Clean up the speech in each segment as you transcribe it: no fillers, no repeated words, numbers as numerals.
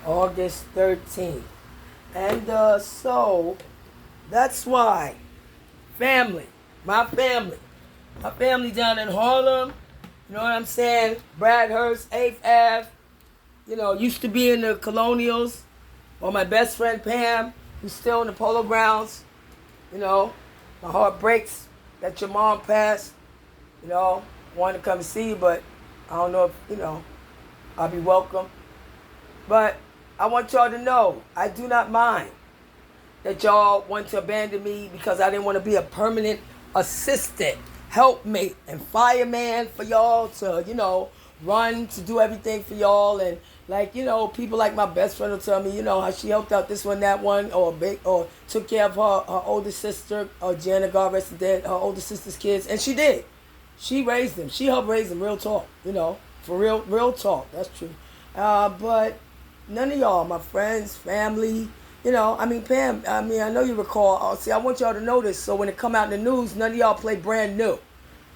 August 13th. And so that's why family, my family down in Harlem, you know what I'm saying? Bradhurst, 8th Ave, used to be in the Colonials, or my best friend Pam, who's still in the Polo Grounds. My heart breaks that your mom passed. Wanted to come and see you, but I don't know if, I'll be welcome. But I want y'all to know, I do not mind that y'all want to abandon me because I didn't want to be a permanent assistant, helpmate, and fireman for y'all to, run, to do everything for y'all. And people like my best friend will tell me, how she helped out this one, that one, or took care of her older sister, or Janet, God rest her dead, her older sister's kids. And she did. She raised them. She helped raise them, real talk, for real talk. That's true. But none of y'all, my friends, family, Pam, I know you recall. See, I want y'all to know this, so when it come out in the news, none of y'all play brand new.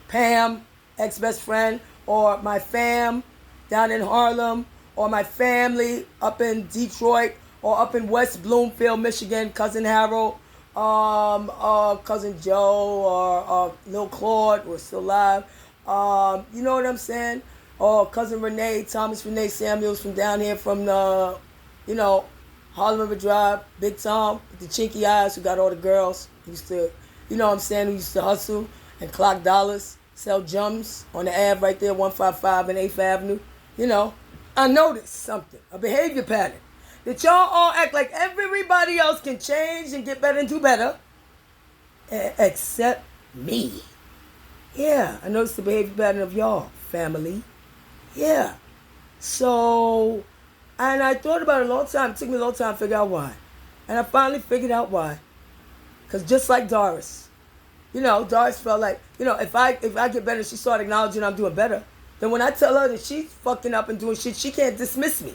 Pam, ex-best friend, or my fam down in Harlem, or my family up in Detroit, or up in West Bloomfield, Michigan, Cousin Harold, Cousin Joe, or Lil Claude, we're still alive. You know what I'm saying? Or Cousin Renee, Thomas Renee Samuels from down here from the, Harlem River Drive, Big Tom with the chinky eyes who got all the girls. He used to, who used to hustle and clock dollars, sell jums on the Ave right there, 155 and 8th Avenue. I noticed something, a behavior pattern. That y'all all act like everybody else can change and get better and do better, except me. Yeah, I noticed the behavior pattern of y'all, family. Yeah. So, and I thought about it a long time. It took me a long time to figure out why. And I finally figured out why. Because just like Doris, Doris felt like, if I get better, she started acknowledging I'm doing better. Then when I tell her that she's fucking up and doing shit, she can't dismiss me.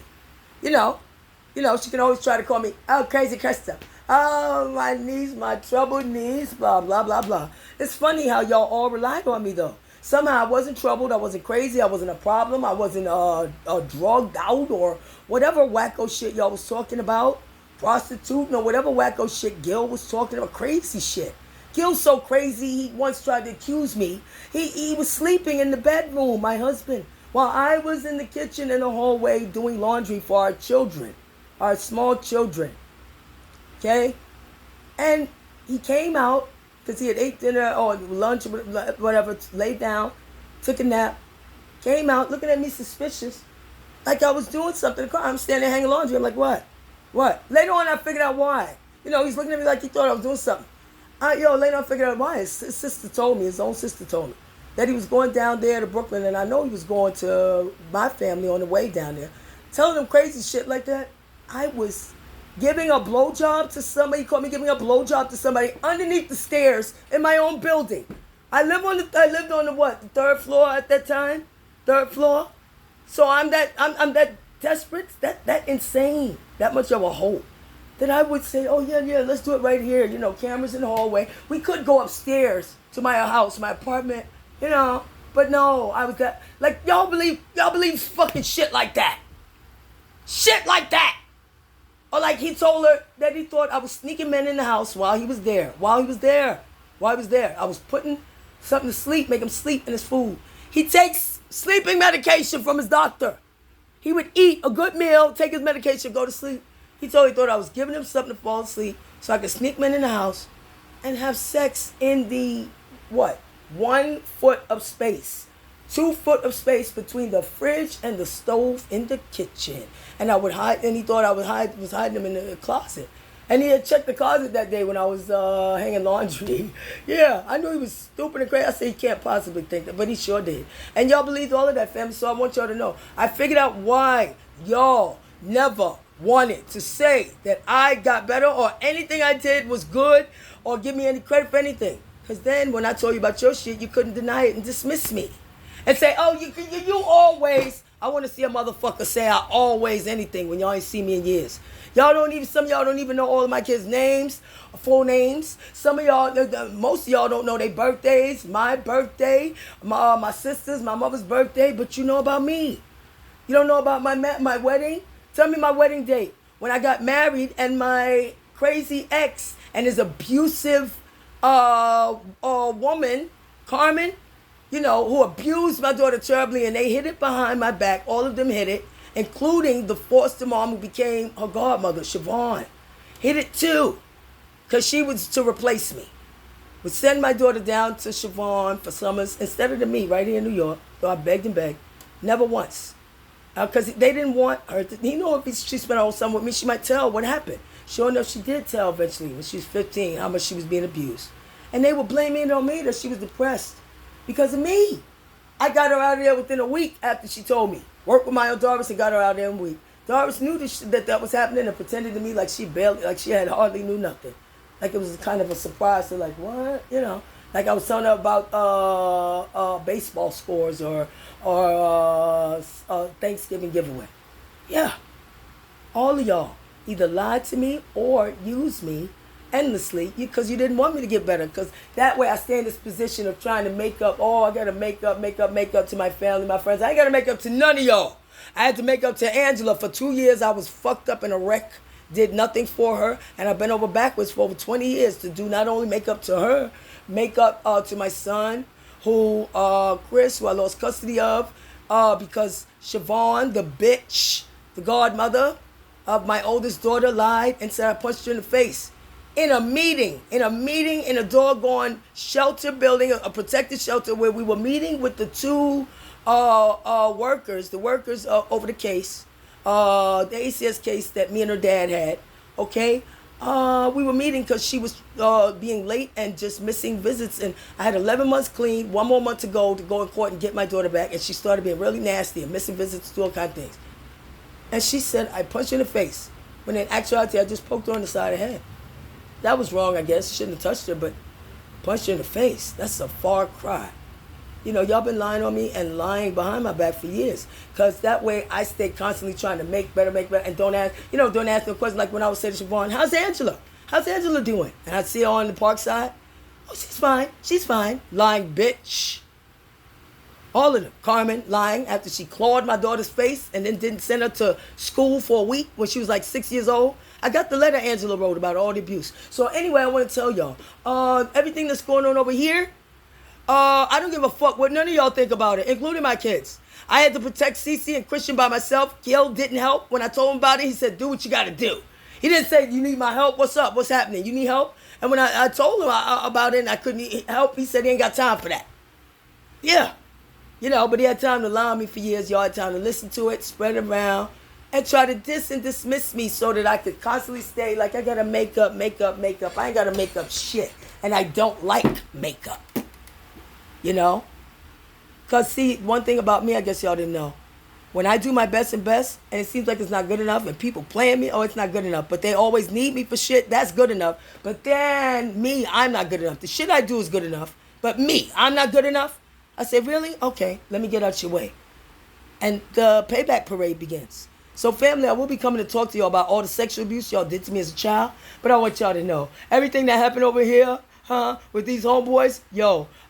She can always try to call me, oh, crazy Krista. Oh, my knees, my troubled knees, blah, blah, blah, blah. It's funny how y'all all relied on me, though. Somehow I wasn't troubled, I wasn't crazy, I wasn't a problem, I wasn't drugged out or whatever wacko shit y'all was talking about. Prostituting or whatever wacko shit Gil was talking about, crazy shit. Gil's so crazy, he once tried to accuse me. He was sleeping in the bedroom, my husband, while I was in the kitchen in the hallway doing laundry for our children, our small children. Okay? And he came out because he had ate dinner or lunch or whatever, laid down, took a nap, came out looking at me suspicious, like I was doing something. I'm standing hanging laundry. I'm like, what? What? Later on, I figured out why. He's looking at me like he thought I was doing something. Later on, I figured out why. His sister told me, his own sister told me, that he was going down there to Brooklyn, and I know he was going to my family on the way down there. Telling them crazy shit like that. I was giving a blowjob to somebody. He caught me giving a blowjob to somebody underneath the stairs in my own building. I lived on the what? The third floor at that time? Third floor? So I'm that desperate, that insane, that much of a hoe, that I would say, oh yeah, let's do it right here. Cameras in the hallway. We could go upstairs to my house, my apartment, but no, I was that, like, y'all believe fucking shit like that. Shit like that. Or like he told her that he thought I was sneaking men in the house while he was there. I was putting something to sleep, make him sleep in his food. He takes sleeping medication from his doctor. He would eat a good meal, take his medication, go to sleep. He thought I was giving him something to fall asleep so I could sneak men in the house and have sex in the, 1 foot of space. 2 foot of space between the fridge and the stove in the kitchen. And I would hide, and he thought I was hiding them in the closet. And he had checked the closet that day when I was hanging laundry. Yeah, I knew he was stupid and crazy. I said he can't possibly think that, but he sure did. And y'all believed all of that, family, so I want y'all to know. I figured out why y'all never wanted to say that I got better or anything I did was good or give me any credit for anything. Because then when I told you about your shit, you couldn't deny it and dismiss me. And say, oh, you always, I want to see a motherfucker say I always anything when y'all ain't seen me in years. Some of y'all don't even know all of my kids' names, full names. Some of y'all, most of y'all don't know their birthdays, my birthday, my sister's, my mother's birthday, but you know about me. You don't know about my wedding? Tell me my wedding date. When I got married and my crazy ex and his abusive woman, Carmen, who abused my daughter terribly, and they hid it behind my back. All of them hid it, including the foster mom who became her godmother, Siobhan. Hid it too, because she was to replace me. Would send my daughter down to Siobhan for summers instead of to me right here in New York. So I begged and begged. Never once. Because they didn't want her to, if she spent all summer with me, she might tell what happened. Sure enough, she did tell eventually when she was 15 how much she was being abused. And they were blaming it on me that she was depressed because of me. I got her out of there within a week after she told me. Worked with my Aunt Doris and got her out there in a week. Doris knew that was happening and pretended to me like she had hardly knew nothing. Like it was kind of a surprise to like, what? Like I was telling her about baseball scores or Thanksgiving giveaway. Yeah. All of y'all either lied to me or used me endlessly because you didn't want me to get better. Because that way I stay in this position of trying to make up. Oh, I got to make up to my family, my friends. I ain't got to make up to none of y'all. I had to make up to Angela. For 2 years, I was fucked up in a wreck. Did nothing for her. And I've been over backwards for over 20 years to do not only make up to her, make up to my son, Chris, who I lost custody of, because Siobhan, the bitch, the godmother of my oldest daughter, lied and said I punched her in the face. In a meeting in a doggone shelter building, a protected shelter where we were meeting with the two workers over the case, the ACS case that me and her dad had, okay? We were meeting because she was being late and just missing visits, and I had 11 months clean, 1 more month to go in court and get my daughter back, and she started being really nasty and missing visits, do all kind of things. And she said, I punched her in the face, when in actuality I just poked her on the side of the head. That was wrong, I guess. Shouldn't have touched her, but punched her in the face. That's a far cry. Y'all been lying on me and lying behind my back for years. Because that way I stay constantly trying to make better, and don't ask no questions. Like when I would say to Siobhan, how's Angela? How's Angela doing? And I'd see her on the park side. Oh, she's fine. Lying bitch. All of them. Carmen lying after she clawed my daughter's face and then didn't send her to school for a week when she was like 6 years old. I got the letter Angela wrote about all the abuse. So anyway, I want to tell y'all, everything that's going on over here, I don't give a fuck what none of y'all think about it, including my kids. I had to protect Cece and Christian by myself. Gil didn't help. When I told him about it, he said, do what you got to do. He didn't say, you need my help? What's up? What's happening? You need help? And when I told him about it and I couldn't help, he said he ain't got time for that. Yeah. But he had time to lie on me for years. Y'all had time to listen to it, spread it around, and try to diss and dismiss me so that I could constantly stay like I got to make up. I ain't got to make up shit. And I don't like makeup. Because, see, one thing about me, I guess y'all didn't know. When I do my best and it seems like it's not good enough, and people playing me, oh, it's not good enough. But they always need me for shit, that's good enough. But then me, I'm not good enough. The shit I do is good enough. But me, I'm not good enough. I said, really? Okay, let me get out your way. And the payback parade begins. So family, I will be coming to talk to y'all about all the sexual abuse y'all did to me as a child. But I want y'all to know, everything that happened over here, with these homeboys,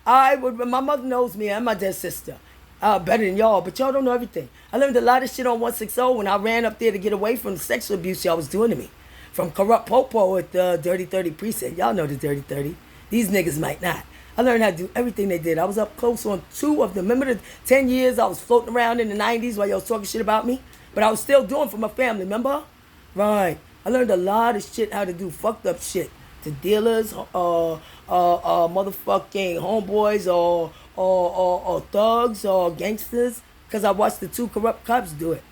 my mother knows me and my dead sister better than y'all, but y'all don't know everything. I learned a lot of shit on 160 when I ran up there to get away from the sexual abuse y'all was doing to me. From corrupt Popo at the Dirty 30 precinct. Y'all know the Dirty 30. These niggas might not. I learned how to do everything they did. I was up close on 2 of them. Remember the 10 years I was floating around in the 90s while y'all was talking shit about me? But I was still doing for my family, remember? Right. I learned a lot of shit how to do fucked up shit. To dealers, motherfucking homeboys, or thugs, or gangsters. Because I watched the 2 corrupt cops do it.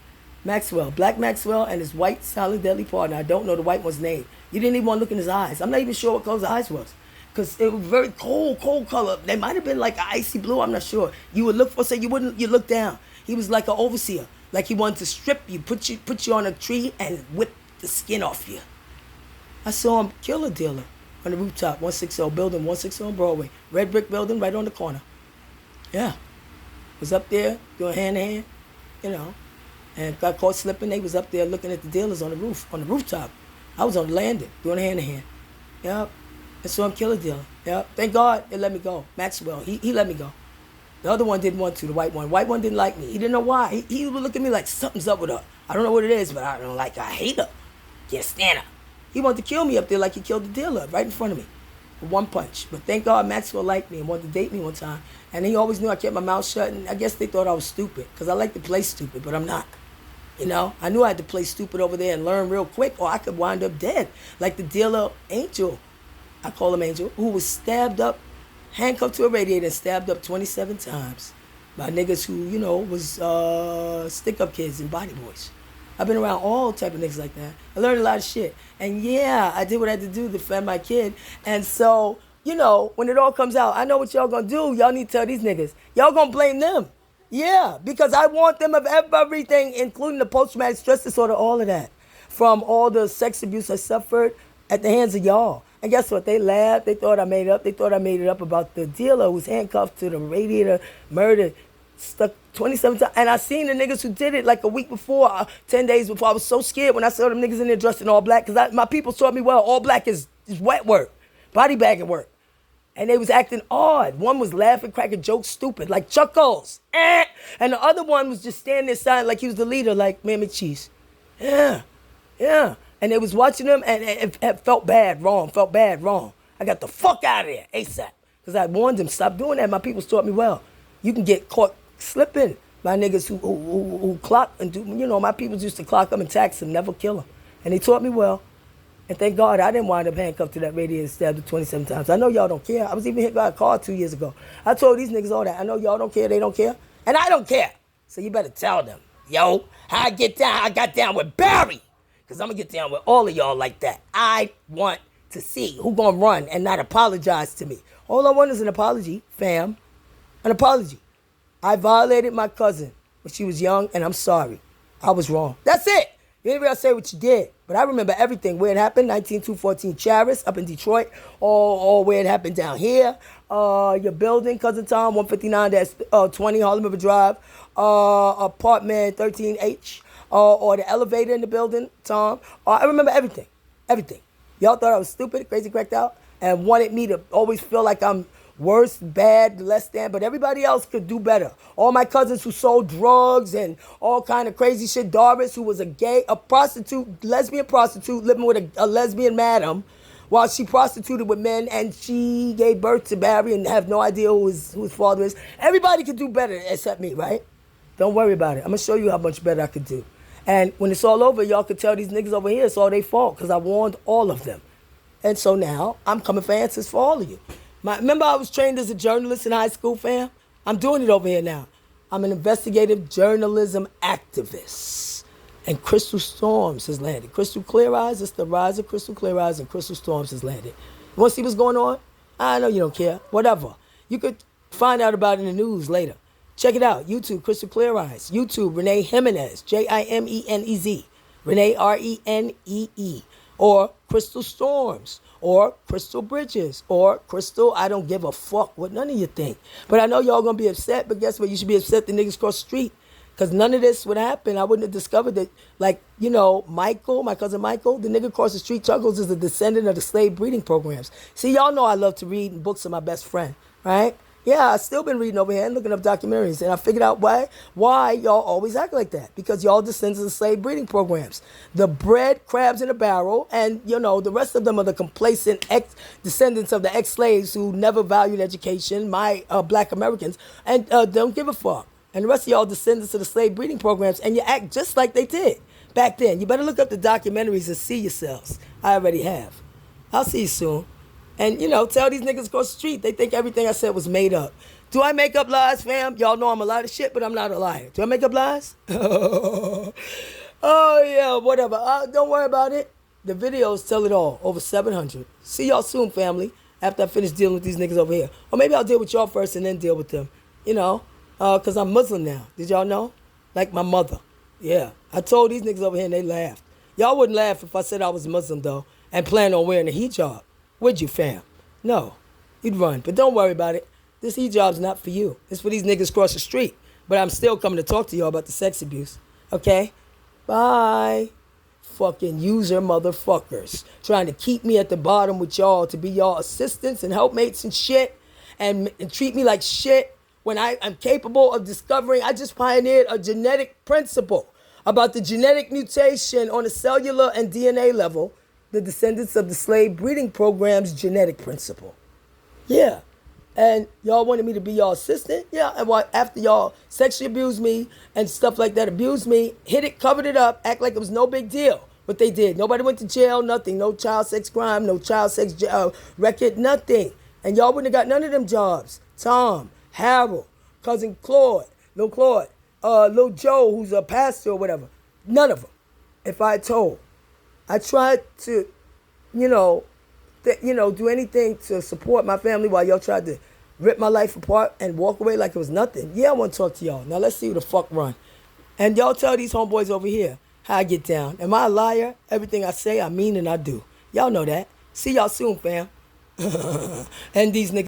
Black Maxwell, and his white, silent, deadly partner. I don't know the white one's name. You didn't even want to look in his eyes. I'm not even sure what color his eyes was. Because it was very cold color. They might have been like an icy blue, I'm not sure. You would look for, you look down. He was like an overseer. Like he wanted to strip you, put you on a tree and whip the skin off you. I saw him kill a dealer on the rooftop, 160 building, 160 on Broadway. Red brick building right on the corner. Yeah. Was up there doing hand-to-hand, and got caught slipping. They was up there looking at the dealers on the rooftop. I was on the landing doing hand-to-hand. Yep. I saw him kill a dealer. Yep. Thank God they let me go. Maxwell, he let me go. The other one didn't want to, the white one. White one didn't like me. He didn't know why. He would look at me like something's up with her. I don't know what it is, but I don't like her. I hate her. Can't stand her. He wanted to kill me up there like he killed the dealer right in front of me. With one punch. But thank God Maxwell liked me and wanted to date me one time. And he always knew I kept my mouth shut. And I guess they thought I was stupid. Because I like to play stupid, but I'm not. You know? I knew I had to play stupid over there and learn real quick or I could wind up dead. Like the dealer Angel. I call him Angel. Who was stabbed up, handcuffed to a radiator and stabbed up 27 times. By niggas who, you know, was stick-up kids and body boys. I've been around all type of niggas like that. I learned a lot of shit. And yeah, I did what I had to do to defend my kid. And so, you know, when it all comes out, I know what y'all gonna do. Y'all need to tell these niggas. Y'all gonna blame them. Yeah, because I want them of everything, including the post-traumatic stress disorder, all of that. From all the sex abuse I suffered at the hands of y'all. And guess what? They laughed. They thought I made it up. They thought I made it up about the dealer who was handcuffed to the radiator, murdered, stuck 27 times. And I seen the niggas who did it like a week before, 10 days before. I was so scared when I saw them niggas in there dressed in all black because my people taught me well, all black is wet work, body bagging work. And they was acting odd. One was laughing, cracking jokes, stupid, like chuckles. And the other one was just standing there silent like he was the leader, like Mammy Cheese. Yeah, yeah. And they was watching them and it felt bad, wrong. I got the fuck out of there ASAP. Because I warned them, stop doing that. My people taught me well. You can get caught slipping by niggas who clock and do, you know, my people used to clock them and tax them, never kill them. And they taught me well. And thank God I didn't wind up handcuffed to that radiator and stabbed 27 times. I know y'all don't care. I was even hit by a car 2 years ago. I told these niggas all that. I know y'all don't care, they don't care. And I don't care. So you better tell them, yo, how I get down, I got down with Barry. Because I'm going to get down with all of y'all like that. I want to see who going to run and not apologize to me. All I want is an apology, fam. An apology. I violated my cousin when she was young, and I'm sorry. I was wrong. That's it. You ain't got to say what you did. But I remember everything. Where it happened, 19214 Charis up in Detroit, or where it happened down here. Your building, Cousin Tom, 159-20 Harlem River Drive, apartment 13H. Or the elevator in the building, Tom. I remember everything. Everything. Y'all thought I was stupid, crazy, cracked out, and wanted me to always feel like I'm worse, bad, less than, but everybody else could do better. All my cousins who sold drugs and all kind of crazy shit. Doris, who was a prostitute, lesbian prostitute, living with a lesbian madam, while she prostituted with men, and she gave birth to Barry and have no idea who his father is. Everybody could do better except me, right? Don't worry about it. I'm going to show you how much better I could do. And when it's all over, y'all could tell these niggas over here it's all their fault because I warned all of them. And so now I'm coming for answers for all of you. Remember I was trained as a journalist in high school, fam? I'm doing it over here now. I'm an investigative journalism activist. And Crystal Storms has landed. Crystal Clear Eyes, it's the rise of Crystal Clear Eyes, and Crystal Storms has landed. You want to see what's going on? I know you don't care. Whatever. You could find out about it in the news later. Check it out. YouTube, Crystal Clear Eyes. YouTube, Renee Jimenez, Jimenez. Renee, Renee. Or Crystal Storms. Or Crystal Bridges. Or Crystal, I don't give a fuck what none of you think. But I know y'all going to be upset, but guess what? You should be upset the niggas cross the street. Because none of this would happen. I wouldn't have discovered that, like, you know, Michael, my cousin Michael, the nigga across the street, Chuckles, is a descendant of the slave breeding programs. See, y'all know I love to read, and books are my best friend, right? Yeah, I've still been reading over here and looking up documentaries, and I figured out why y'all always act like that. Because y'all descendants of slave breeding programs. The bred crabs in a barrel, and, you know, the rest of them are the complacent descendants of the ex-slaves who never valued education, my black Americans, and don't give a fuck. And the rest of y'all descendants of the slave breeding programs, and you act just like they did back then. You better look up the documentaries and see yourselves. I already have. I'll see you soon. And, you know, tell these niggas across the street, they think everything I said was made up. Do I make up lies, fam? Y'all know I'm a lot of shit, but I'm not a liar. Do I make up lies? Oh, yeah, whatever. Don't worry about it. The videos tell it all. Over 700. See y'all soon, family, after I finish dealing with these niggas over here. Or maybe I'll deal with y'all first and then deal with them. You know, because I'm Muslim now. Did y'all know? Like my mother. Yeah. I told these niggas over here and they laughed. Y'all wouldn't laugh if I said I was Muslim, though, and planned on wearing a hijab. Would you, fam? No. You'd run. But don't worry about it. This hijab's not for you. It's for these niggas across the street. But I'm still coming to talk to y'all about the sex abuse. Okay? Bye. Fucking user motherfuckers. Trying to keep me at the bottom with y'all to be y'all assistants and helpmates and shit. And treat me like shit when I'm capable of discovering. I just pioneered a genetic principle about the genetic mutation on a cellular and DNA level, the descendants of the slave breeding program's genetic principle. Yeah. And y'all wanted me to be y'all assistant? Yeah. And after y'all sexually abused me and stuff like that, abused me, hid it, covered it up, act like it was no big deal. What they did. Nobody went to jail, nothing. No child sex crime, no child sex record, nothing. And y'all wouldn't have got none of them jobs. Tom, Harold, Cousin Claude, Lil Claude, Lil Joe, who's a pastor or whatever. None of them. If I told. I tried to, do anything to support my family while y'all tried to rip my life apart and walk away like it was nothing. Yeah, I want to talk to y'all. Now let's see who the fuck run. And y'all tell these homeboys over here how I get down. Am I a liar? Everything I say, I mean and I do. Y'all know that. See y'all soon, fam. And these niggas.